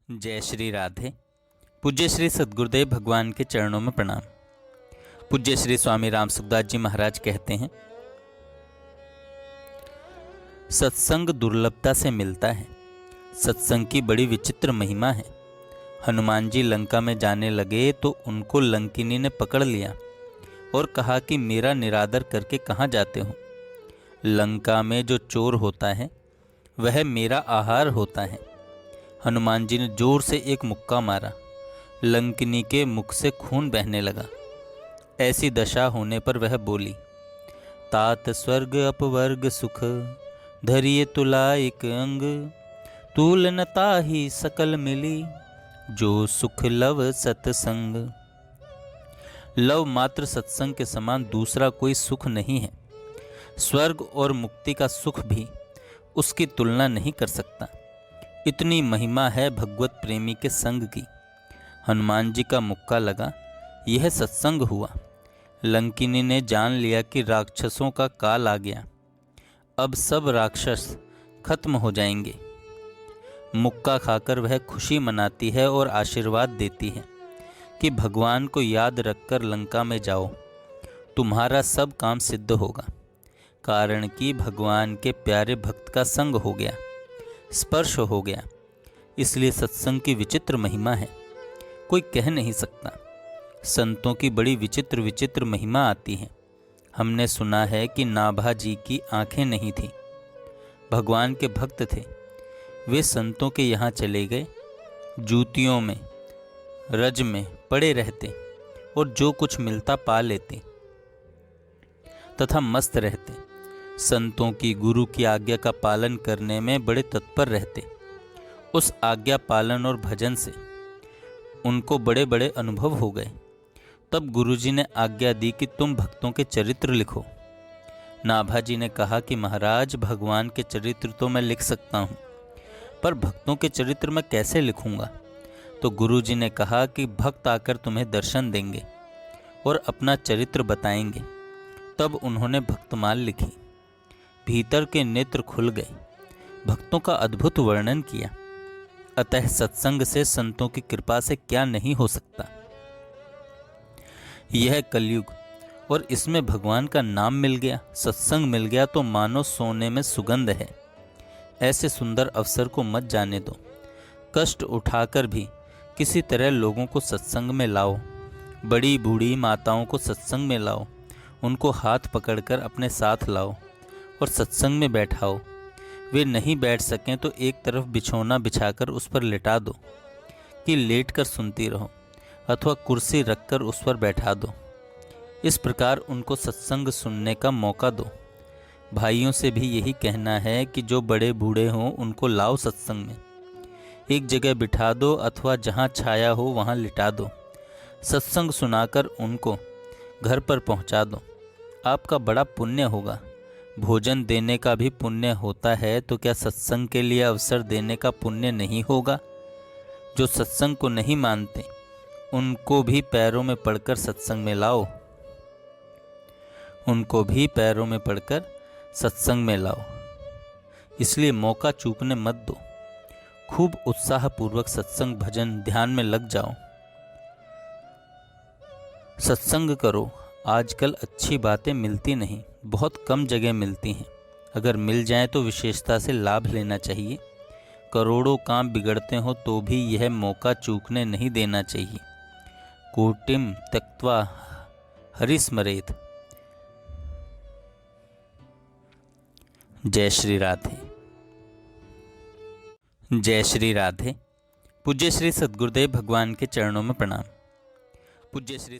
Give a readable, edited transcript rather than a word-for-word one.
जय श्री राधे। पूज्य श्री सद्गुरुदेव भगवान के चरणों में प्रणाम। पूज्य श्री स्वामी राम सुखदास जी महाराज कहते हैं, सत्संग दुर्लभता से मिलता है। सत्संग की बड़ी विचित्र महिमा है। हनुमान जी लंका में जाने लगे तो उनको लंकिनी ने पकड़ लिया और कहा कि मेरा निरादर करके कहाँ जाते हो। लंका में जो चोर होता है वह मेरा आहार होता है। हनुमान जी ने जोर से एक मुक्का मारा। लंकिनी के मुख से खून बहने लगा। ऐसी दशा होने पर वह बोली, तात स्वर्ग अपवर्ग सुख, धरिए तुला एक अंग, तूल न ताहि सकल मिली, जो सुख लव सत्संग। लव मात्र सत्संग के समान दूसरा कोई सुख नहीं है। स्वर्ग और मुक्ति का सुख भी उसकी तुलना नहीं कर सकता। इतनी महिमा है भगवत प्रेमी के संग की। हनुमान जी का मुक्का लगा, यह सत्संग हुआ। लंकिनी ने जान लिया कि राक्षसों का काल आ गया। अब सब राक्षस खत्म हो जाएंगे। मुक्का खाकर वह खुशी मनाती है और आशीर्वाद देती है कि भगवान को याद रखकर लंका में जाओ, तुम्हारा सब काम सिद्ध होगा। कारण कि भगवान के प्यारे भक्त का संग हो गया, स्पर्श हो गया। इसलिए सत्संग की विचित्र महिमा है, कोई कह नहीं सकता। संतों की बड़ी विचित्र विचित्र महिमा आती है। हमने सुना है कि नाभा जी की आंखें नहीं थीं, भगवान के भक्त थे। वे संतों के यहाँ चले गए, जूतियों में रज में पड़े रहते और जो कुछ मिलता पा लेते तथा मस्त रहते। संतों की, गुरु की आज्ञा का पालन करने में बड़े तत्पर रहते। उस आज्ञा पालन और भजन से उनको बड़े बड़े अनुभव हो गए। तब गुरुजी ने आज्ञा दी कि तुम भक्तों के चरित्र लिखो। नाभा जी ने कहा कि महाराज, भगवान के चरित्र तो मैं लिख सकता हूँ, पर भक्तों के चरित्र मैं कैसे लिखूँगा। तो गुरुजी ने कहा कि भक्त आकर तुम्हें दर्शन देंगे और अपना चरित्र बताएंगे। तब उन्होंने भक्तमाल लिखी। भीतर के नेत्र खुल गए, भक्तों का अद्भुत वर्णन किया। अतः सत्संग से, संतों की कृपा से क्या नहीं हो सकता। यह कलयुग और इसमें भगवान का नाम मिल गया, सत्संग मिल गया तो मानो सोने में सुगंध है। ऐसे सुंदर अवसर को मत जाने दो। कष्ट उठाकर भी किसी तरह लोगों को सत्संग में लाओ। बड़ी बूढ़ी माताओं को सत्संग में लाओ, उनको हाथ पकड़कर अपने साथ लाओ और सत्संग में बैठाओ। वे नहीं बैठ सकें तो एक तरफ बिछौना बिछाकर उस पर लिटा दो कि लेटकर सुनती रहो, अथवा कुर्सी रखकर उस पर बैठा दो। इस प्रकार उनको सत्संग सुनने का मौका दो। भाइयों से भी यही कहना है कि जो बड़े बूढ़े हों उनको लाओ सत्संग में। एक जगह बिठा दो अथवा जहाँ छाया हो वहाँ लिटा दो। सत्संग सुनाकर उनको घर पर पहुँचा दो। आपका बड़ा पुण्य होगा। भोजन देने का भी पुण्य होता है, तो क्या सत्संग के लिए अवसर देने का पुण्य नहीं होगा। जो सत्संग को नहीं मानते उनको भी पैरों में पड़कर सत्संग में लाओ। उनको भी पैरों में पड़कर सत्संग में लाओ। इसलिए मौका चूकने मत दो। खूब उत्साहपूर्वक सत्संग, भजन, ध्यान में लग जाओ। सत्संग करो। आजकल अच्छी बातें मिलती नहीं, बहुत कम जगह मिलती हैं। अगर मिल जाएं तो विशेषता से लाभ लेना चाहिए। करोड़ों काम बिगड़ते हो तो भी यह मौका चूकने नहीं देना चाहिए। कोटिम त्यक्त्वा हरिस्मरेत। जय श्री राधे। जय श्री राधे। पूज्य श्री सद्गुरुदेव भगवान के चरणों में प्रणाम। पूज्य श्री